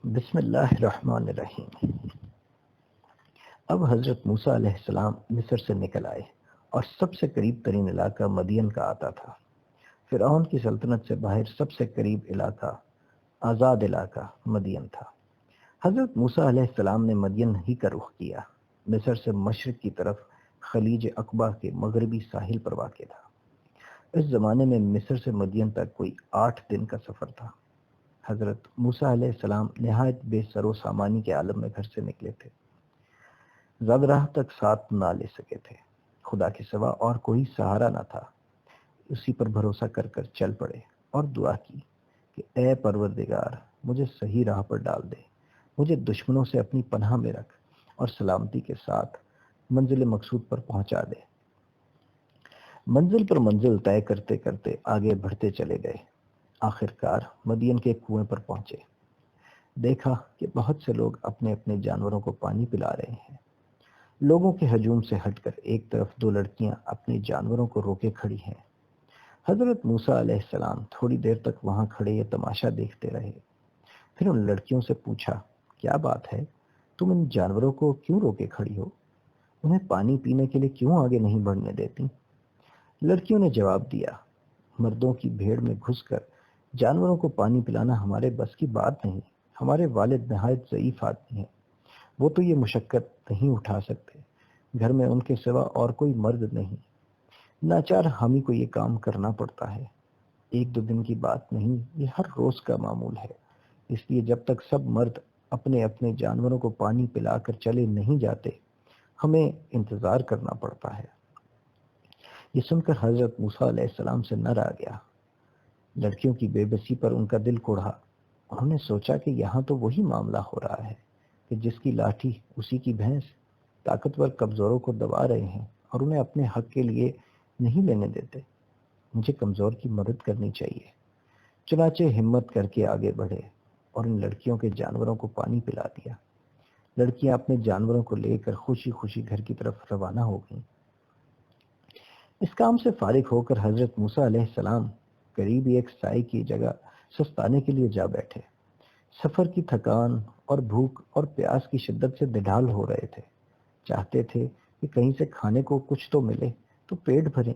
بسم اللہ الرحمن الرحیم۔ اب حضرت موسیٰ علیہ السلام مصر سے نکل آئے اور سب سے قریب ترین علاقہ مدین کا آتا تھا۔ فرعون کی سلطنت سے باہر سب سے قریب علاقہ، آزاد علاقہ مدین تھا۔ حضرت موسیٰ علیہ السلام نے مدین ہی کا رخ کیا۔ مصر سے مشرق کی طرف خلیج عقبہ کے مغربی ساحل پر واقع تھا۔ اس زمانے میں مصر سے مدین تک کوئی 8 دن کا سفر تھا۔ حضرت موسیٰ علیہ السلام نہایت بے سر و سامانی کے عالم میں گھر سے نکلے تھے۔ زیادہ راہ تک ساتھ نہ لے سکے تھے۔ خدا کے سوا اور کوئی سہارا نہ تھا۔ اسی پر بھروسہ کر کر چل پڑے اور دعا کی کہ اے پروردگار، مجھے صحیح راہ پر ڈال دے، مجھے دشمنوں سے اپنی پناہ میں رکھ اور سلامتی کے ساتھ منزل مقصود پر پہنچا دے۔ منزل پر منزل طے کرتے کرتے آگے بڑھتے چلے گئے۔ آخر کار مدین کے کنویں پر پہنچے۔ دیکھا کہ بہت سے لوگ اپنے اپنے جانوروں کو پانی پلا رہے ہیں۔ لوگوں کے ہجوم سے ہٹ کر ایک طرف 2 لڑکیاں اپنے جانوروں کو روکے کھڑی ہیں۔ حضرت موسیٰ علیہ السلام تھوڑی دیر تک وہاں کھڑے یہ تماشا دیکھتے رہے۔ پھر ان لڑکیوں سے پوچھا، کیا بات ہے؟ تم ان جانوروں کو کیوں روکے کھڑی ہو؟ انہیں پانی پینے کے لیے کیوں آگے نہیں بڑھنے دیتی؟ لڑکیوں نے جواب دیا، مردوں کی بھیڑ میں گھس کر جانوروں کو پانی پلانا ہمارے بس کی بات نہیں۔ ہمارے والد نہایت ضعیف آدمی ہیں، وہ تو یہ مشقت نہیں اٹھا سکتے۔ گھر میں ان کے سوا اور کوئی مرد نہیں، ناچار ہم ہی کو یہ کام کرنا پڑتا ہے۔ 1-2 دن کی بات نہیں، یہ ہر روز کا معمول ہے۔ اس لیے جب تک سب مرد اپنے اپنے جانوروں کو پانی پلا کر چلے نہیں جاتے، ہمیں انتظار کرنا پڑتا ہے۔ یہ سن کر حضرت موسیٰ علیہ السلام سے نہ رہا گیا۔ لڑکیوں کی بے بسی پر ان کا دل کوڑھا۔ انہوں نے سوچا کہ یہاں تو وہی معاملہ ہو رہا ہے کہ جس کی لاٹھی اسی کی بھینس، طاقتور کمزوروں کو دبا رہے ہیں اور انہیں اپنے حق کے لیے نہیں لینے دیتے۔ مجھے کمزور کی مدد کرنی چاہیے۔ چنانچہ ہمت کر کے آگے بڑھے اور ان لڑکیوں کے جانوروں کو پانی پلا دیا۔ لڑکیاں اپنے جانوروں کو لے کر خوشی خوشی گھر کی طرف روانہ ہو گئیں۔ اس کام سے فارغ ہو کر حضرت موسیٰ علیہ السلام قریب ایک سائے کی جگہ سستانے کے لیے جا بیٹھے۔ سفر کی تھکان اور بھوک اور پیاس کی شدت سے ڈھال ہو رہے تھے۔ چاہتے تھے کہ کہیں سے کھانے کو کچھ تو ملے تو پیٹ بھرے۔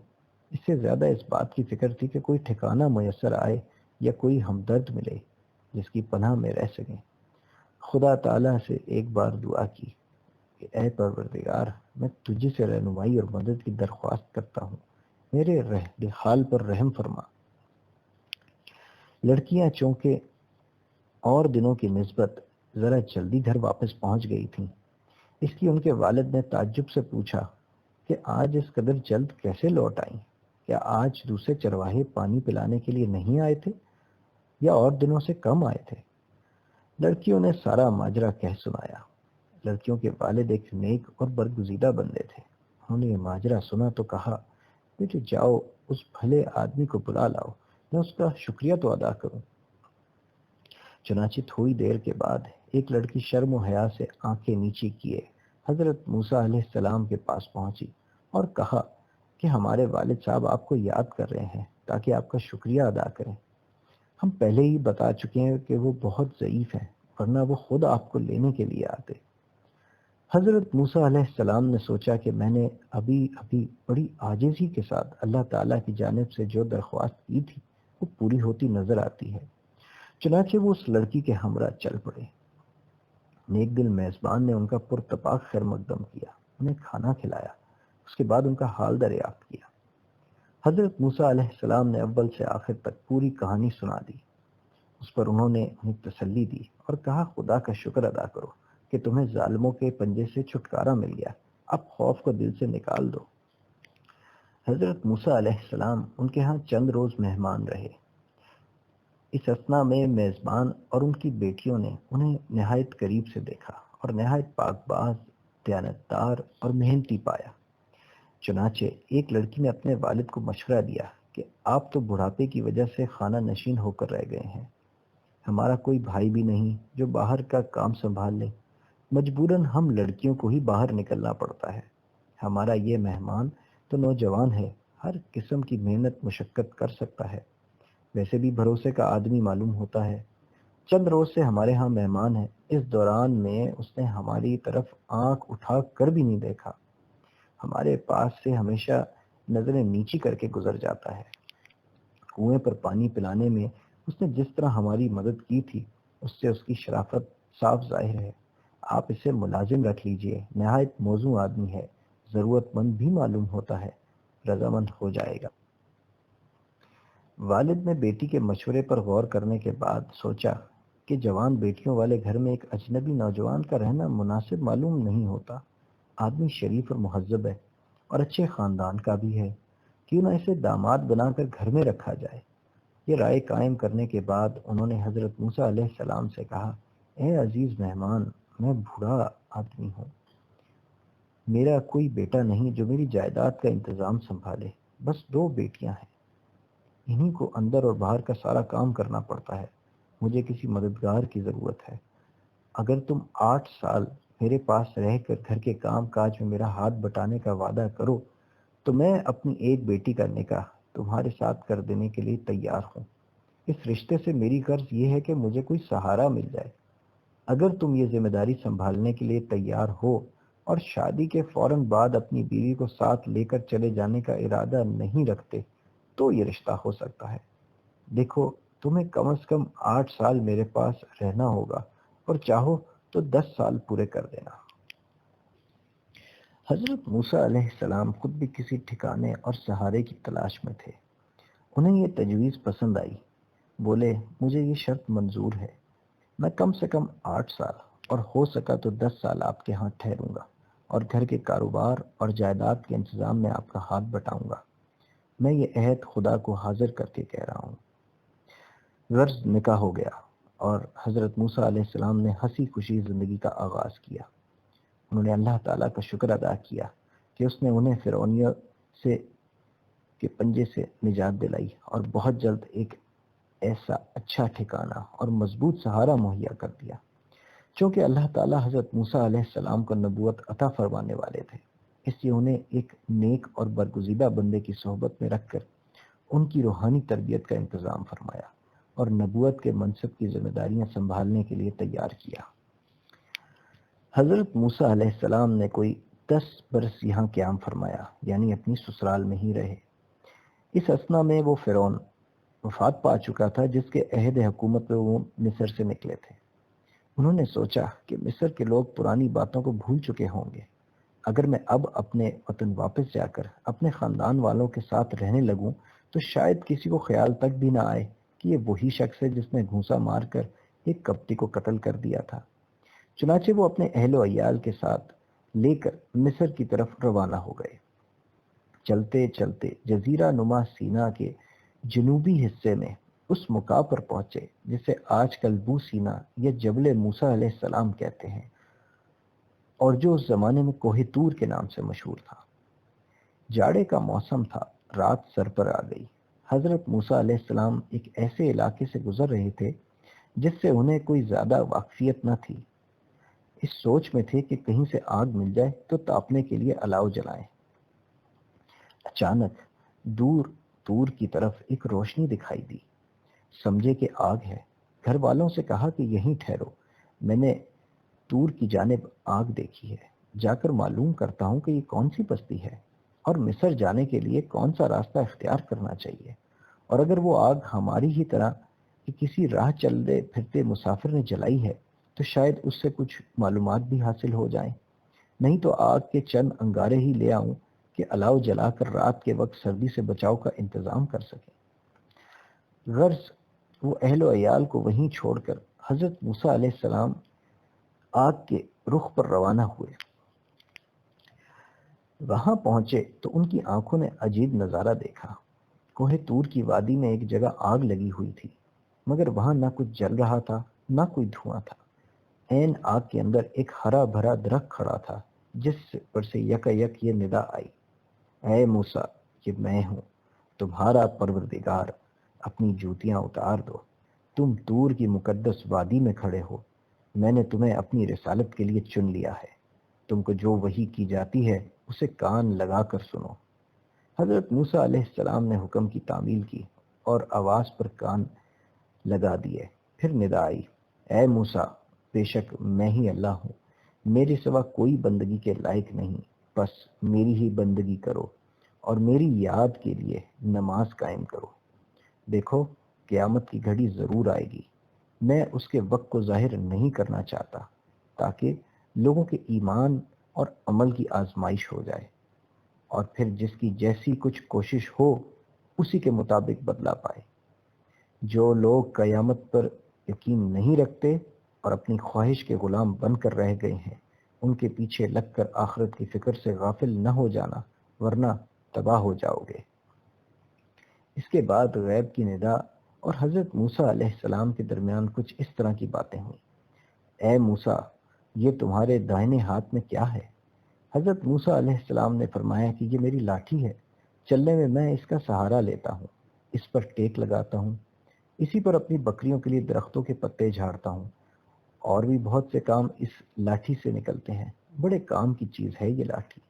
اس سے زیادہ اس بات کی فکر تھی کہ کوئی ٹھکانہ میسر آئے یا کوئی ہمدرد ملے جس کی پناہ میں رہ سکیں۔ خدا تعالیٰ سے ایک بار دعا کی کہ اے پروردگار، میں تجھے سے رہنمائی اور مدد کی درخواست کرتا ہوں، میرے حال پر رحم فرما۔ لڑکیاں چونکہ اور دنوں کی نسبت ذرا جلدی گھر واپس پہنچ گئی تھیں، اس لیے ان کے والد نے تعجب سے پوچھا کہ آج اس قدر جلد کیسے لوٹ آئیں؟ کیا آج دوسرے چرواہے پانی پلانے کے لیے نہیں آئے تھے یا اور دنوں سے کم آئے تھے؟ لڑکیوں نے سارا ماجرا کہہ سنایا۔ لڑکیوں کے والد ایک نیک اور برگزیدہ بندے تھے۔ انہوں نے یہ ماجرا سنا تو کہا، بیٹے جاؤ اس بھلے آدمی کو بلا لاؤ، میں اس کا شکریہ تو ادا کروں۔ چنانچہ تھوڑی دیر کے بعد ایک لڑکی شرم و حیا سے آنکھیں نیچی کیے حضرت موسیٰ علیہ السلام کے پاس پہنچی اور کہا کہ ہمارے والد صاحب آپ کو یاد کر رہے ہیں تاکہ آپ کا شکریہ ادا کریں۔ ہم پہلے ہی بتا چکے ہیں کہ وہ بہت ضعیف ہیں، ورنہ وہ خود آپ کو لینے کے لیے آتے۔ حضرت موسیٰ علیہ السلام نے سوچا کہ میں نے ابھی بڑی عاجزی کے ساتھ اللہ تعالیٰ کی جانب سے جو درخواست کی تھی وہ پوری ہوتی نظر آتی ہے۔ چنانچہ وہ اس لڑکی کے ہمراہ چل پڑے۔ نیک دل میزبان نے ان کا پرتپاک خیر مقدم کیا، انہیں کھانا کھلایا، اس کے بعد ان کا حال دریافت کیا۔ حضرت موسیٰ علیہ السلام نے اول سے آخر تک پوری کہانی سنا دی۔ اس پر انہوں نے انہیں تسلی دی اور کہا، خدا کا شکر ادا کرو کہ تمہیں ظالموں کے پنجے سے چھٹکارا مل گیا، اب خوف کو دل سے نکال دو۔ حضرت موسیٰ علیہ السلام ان کے ہاں چند روز مہمان رہے۔ اس اثنا میں میزبان اور ان کی بیٹیوں نے انہیں نہایت قریب سے دیکھا اور نہایت پاک باز، دیانتدار اور محنتی پایا۔ چنانچہ ایک لڑکی نے اپنے والد کو مشورہ دیا کہ آپ تو بڑھاپے کی وجہ سے خانہ نشین ہو کر رہ گئے ہیں، ہمارا کوئی بھائی بھی نہیں جو باہر کا کام سنبھال لے، مجبوراً ہم لڑکیوں کو ہی باہر نکلنا پڑتا ہے۔ ہمارا یہ مہمان تو نوجوان ہے، ہر قسم کی محنت مشقت کر سکتا ہے، ویسے بھی بھروسے کا آدمی معلوم ہوتا ہے، چند روز سے ہمارے ہاں مہمان ہے، اس دوران میں اس نے ہماری طرف آنکھ اٹھا کر بھی نہیں دیکھا، ہمارے پاس سے ہمیشہ نظریں نیچی کر کے گزر جاتا ہے۔ کنویں پر پانی پلانے میں اس نے جس طرح ہماری مدد کی تھی، اس سے اس کی شرافت صاف ظاہر ہے۔ آپ اسے ملازم رکھ لیجئے، نہایت موزوں آدمی ہے، ضرورت مند بھی معلوم ہوتا ہے، رضامند ہو جائے گا۔ والد نے بیٹی کے مشورے پر غور کرنے کے بعد سوچا کہ جوان بیٹیوں والے گھر میں ایک اجنبی نوجوان کا رہنا مناسب معلوم نہیں ہوتا۔ آدمی شریف اور مہذب ہے اور اچھے خاندان کا بھی ہے، کیوں نہ اسے داماد بنا کر گھر میں رکھا جائے۔ یہ رائے قائم کرنے کے بعد انہوں نے حضرت موسیٰ علیہ السلام سے کہا، اے عزیز مہمان، میں بوڑھا آدمی ہوں، میرا کوئی بیٹا نہیں جو میری جائیداد کا انتظام سنبھالے، بس 2 بیٹیاں ہیں، انہی کو اندر اور باہر کا سارا کام کرنا پڑتا ہے، مجھے کسی مددگار کی ضرورت ہے۔ اگر تم 8 سال میرے پاس رہ کر گھر کے کام کاج میں میرا ہاتھ بٹانے کا وعدہ کرو تو میں اپنی ایک بیٹی کا نکاح تمہارے ساتھ کر دینے کے لیے تیار ہوں۔ اس رشتے سے میری غرض یہ ہے کہ مجھے کوئی سہارا مل جائے۔ اگر تم یہ ذمہ داری سنبھالنے کے لیے تیار ہو اور شادی کے فوراً بعد اپنی بیوی کو ساتھ لے کر چلے جانے کا ارادہ نہیں رکھتے تو یہ رشتہ ہو سکتا ہے۔ دیکھو، تمہیں کم از کم 8 سال میرے پاس رہنا ہوگا اور چاہو تو 10 سال پورے کر دینا۔ حضرت موسیٰ علیہ السلام خود بھی کسی ٹھکانے اور سہارے کی تلاش میں تھے۔ انہیں یہ تجویز پسند آئی، بولے، مجھے یہ شرط منظور ہے، میں کم سے کم 8 سال اور ہو سکا تو 10 سال آپ کے ہاں ٹھہروں گا اور گھر کے کاروبار اور جائیداد کے انتظام میں آپ کا ہاتھ بٹاؤں گا۔ میں یہ عہد خدا کو حاضر کر کے کہہ رہا ہوں۔ غرض نکاح ہو گیا اور حضرت موسیٰ علیہ السلام نے ہنسی خوشی زندگی کا آغاز کیا۔ انہوں نے اللہ تعالیٰ کا شکر ادا کیا کہ اس نے انہیں فرعونیوں سے کے پنجے سے نجات دلائی اور بہت جلد ایک ایسا اچھا ٹھکانہ اور مضبوط سہارا مہیا کر دیا۔ چونکہ اللہ تعالیٰ حضرت موسیٰ علیہ السلام کو نبوت عطا فرمانے والے تھے، اس لیے انہیں ایک نیک اور برگزیدہ بندے کی صحبت میں رکھ کر ان کی روحانی تربیت کا انتظام فرمایا اور نبوت کے منصب کی ذمہ داریاں سنبھالنے کے لیے تیار کیا۔ حضرت موسیٰ علیہ السلام نے کوئی 10 برس یہاں قیام فرمایا، یعنی اپنی سسرال میں ہی رہے۔ اس اثنا میں وہ فرعون وفات پا چکا تھا جس کے عہد حکومت میں وہ مصر سے نکلے تھے۔ انہوں نے سوچا کہ مصر کے لوگ پرانی باتوں کو بھول چکے ہوں گے، اگر میں اب اپنے وطن واپس جا کر اپنے خاندان والوں کے ساتھ رہنے لگوں تو شاید کسی کو خیال تک بھی نہ آئے کہ یہ وہی شخص ہے جس نے گھونسا مار کر ایک کپٹی کو قتل کر دیا تھا۔ چنانچہ وہ اپنے اہل و عیال کے ساتھ لے کر مصر کی طرف روانہ ہو گئے۔ چلتے چلتے جزیرہ نما سینا کے جنوبی حصے میں اس مقام پر پہنچے جسے آج کل بو سینا یا جبل موسیٰ علیہ السلام کہتے ہیں اور جو اس زمانے میں کوہ طور کے نام سے مشہور تھا۔ جاڑے کا موسم تھا، رات سر پر آ گئی۔ حضرت موسیٰ علیہ السلام ایک ایسے علاقے سے گزر رہے تھے جس سے انہیں کوئی زیادہ واقفیت نہ تھی۔ اس سوچ میں تھے کہ کہیں سے آگ مل جائے تو تاپنے کے لیے الاؤ جلائیں۔ اچانک دور دور کی طرف ایک روشنی دکھائی دی، سمجھے کہ آگ ہے۔ گھر والوں سے کہا کہ یہیں ٹھہرو، میں نے دور کی جانب آگ دیکھی ہے، جا کر معلوم کرتا ہوں کہ یہ کون سی بستی ہے اور مصر جانے کے لیے کون سا راستہ اختیار کرنا چاہیے، اور اگر وہ آگ ہماری ہی طرح کہ کسی راہ چلتے پھرتے مسافر نے جلائی ہے تو شاید اس سے کچھ معلومات بھی حاصل ہو جائیں، نہیں تو آگ کے چند انگارے ہی لے آؤں کہ الاؤ جلا کر رات کے وقت سردی سے بچاؤ کا انتظام کر سکیں۔ غرض وہ اہل و عیال کو وہیں چھوڑ کر حضرت موسیٰ علیہ السلام آگ کے رخ پر روانہ ہوئے۔ وہاں پہنچے تو ان کی آنکھوں نے عجیب نظارہ دیکھا۔ کوہ طور کی وادی میں ایک جگہ آگ لگی ہوئی تھی، مگر وہاں نہ کچھ جل رہا تھا نہ کوئی دھواں تھا۔ عین آگ کے اندر ایک ہرا بھرا درخت کھڑا تھا جس پر سے یک یہ ندا آئی، اے موسیٰ، یہ میں ہوں، تمہارا پروردگار، اپنی جوتیاں اتار دو، تم طور کی مقدس وادی میں کھڑے ہو، میں نے تمہیں اپنی رسالت کے لیے چن لیا ہے، تم کو جو وحی کی جاتی ہے اسے کان لگا کر سنو۔ حضرت موسیٰ علیہ السلام نے حکم کی تعمیل کی اور آواز پر کان لگا دیے، پھر ندا آئی، اے موسیٰ، بے شک میں ہی اللہ ہوں، میرے سوا کوئی بندگی کے لائق نہیں، بس میری ہی بندگی کرو اور میری یاد کے لیے نماز قائم کرو۔ دیکھو قیامت کی گھڑی ضرور آئے گی، میں اس کے وقت کو ظاہر نہیں کرنا چاہتا تاکہ لوگوں کے ایمان اور عمل کی آزمائش ہو جائے، اور پھر جس کی جیسی کچھ کوشش ہو اسی کے مطابق بدلہ پائے۔ جو لوگ قیامت پر یقین نہیں رکھتے اور اپنی خواہش کے غلام بن کر رہ گئے ہیں، ان کے پیچھے لگ کر آخرت کی فکر سے غافل نہ ہو جانا، ورنہ تباہ ہو جاؤ گے۔ اس کے بعد غیب کی ندا اور حضرت موسیٰ علیہ السلام کے درمیان کچھ اس طرح کی باتیں ہوئیں، اے موسیٰ، یہ تمہارے دائیں ہاتھ میں کیا ہے؟ حضرت موسیٰ علیہ السلام نے فرمایا کہ یہ میری لاٹھی ہے، چلنے میں اس کا سہارا لیتا ہوں، اس پر ٹیک لگاتا ہوں، اسی پر اپنی بکریوں کے لیے درختوں کے پتے جھاڑتا ہوں، اور بھی بہت سے کام اس لاٹھی سے نکلتے ہیں، بڑے کام کی چیز ہے یہ لاٹھی۔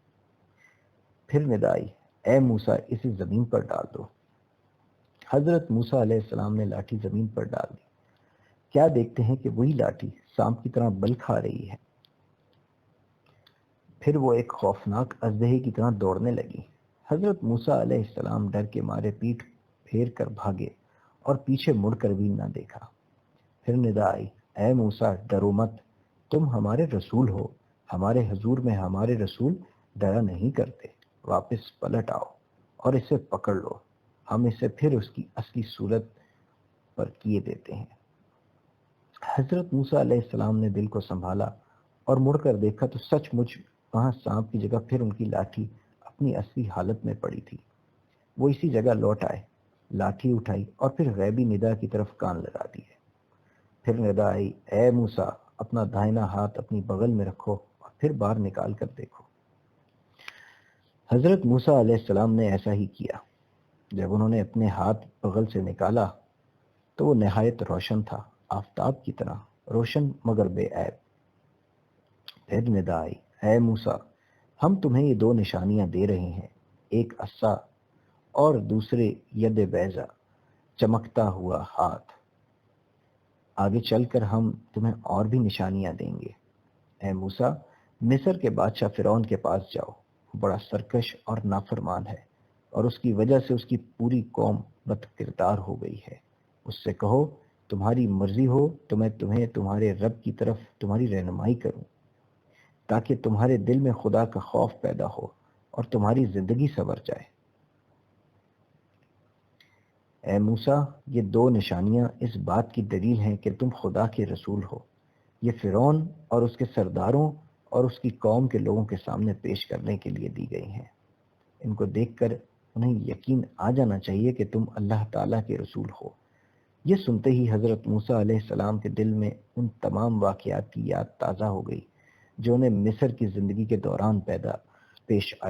پھر ندا آئی، اے موسیٰ، اسے زمین پر ڈال دو۔ حضرت موسیٰ علیہ السلام نے لاٹھی زمین پر ڈال دی، کیا دیکھتے ہیں کہ وہی لاٹھی سانپ کی طرح بل کھا رہی ہے۔ پھر وہ ایک خوفناک اژدہے کی طرح دوڑنے لگی۔ حضرت موسیٰ علیہ السلام ڈر کے مارے پیٹھ پھیر کر بھاگے اور پیچھے مڑ کر بھی نہ دیکھا۔ پھر ندا آئی، اے موسیٰ، ڈرو مت، تم ہمارے رسول ہو، ہمارے حضور میں ہمارے رسول ڈرا نہیں کرتے، واپس پلٹ آؤ اور اسے پکڑ لو، ہم اسے پھر اس کی اصلی صورت پر کیے دیتے ہیں۔ حضرت موسیٰ علیہ السلام نے دل کو سنبھالا اور مڑ کر دیکھا تو سچ مچ وہاں سانپ کی جگہ پھر ان کی لاٹھی اپنی اصلی حالت میں پڑی تھی۔ وہ اسی جگہ لوٹ آئے، لاٹھی اٹھائی اور پھر غیبی ندا کی طرف کان لگا دیے۔ پھر ندا آئی، اے موسیٰ، اپنا دائنا ہاتھ اپنی بغل میں رکھو اور پھر باہر نکال کر دیکھو۔ حضرت موسیٰ علیہ السلام نے ایسا ہی کیا۔ جب انہوں نے اپنے ہاتھ بغل سے نکالا تو وہ نہایت روشن تھا، آفتاب کی طرح روشن مگر بے عیب۔ پھر ندا آئی، اے موسیٰ، ہم تمہیں یہ دو نشانیاں دے رہے ہیں، ایک عصا اور دوسرے ید بیضا، چمکتا ہوا ہاتھ۔ آگے چل کر ہم تمہیں اور بھی نشانیاں دیں گے۔ اے موسیٰ، مصر کے بادشاہ فرعون کے پاس جاؤ، بڑا سرکش اور نافرمان ہے، اور اس کی وجہ سے اس کی پوری قوم بد کردار ہو گئی ہے۔ اس سے کہو تمہاری مرضی ہو تو میں تمہیں تمہارے رب کی طرف تمہاری رہنمائی کروں، تاکہ تمہارے دل میں خدا کا خوف پیدا ہو اور تمہاری زندگی سنور جائے۔ اے موسیٰ، یہ دو نشانیاں اس بات کی دلیل ہیں کہ تم خدا کے رسول ہو۔ یہ فرعون اور اس کے سرداروں اور اس کی قوم کے لوگوں کے سامنے پیش کرنے کے لیے دی گئی ہیں۔ ان کو دیکھ کر انہیں یقین آ جانا چاہیے کہ تم اللہ تعالیٰ کے رسول ہو۔ یہ سنتے ہی حضرت موسیٰ علیہ السلام کے دل میں ان تمام واقعات کی یاد تازہ ہو گئی جو انہیں مصر کی زندگی کے دوران پیش آئے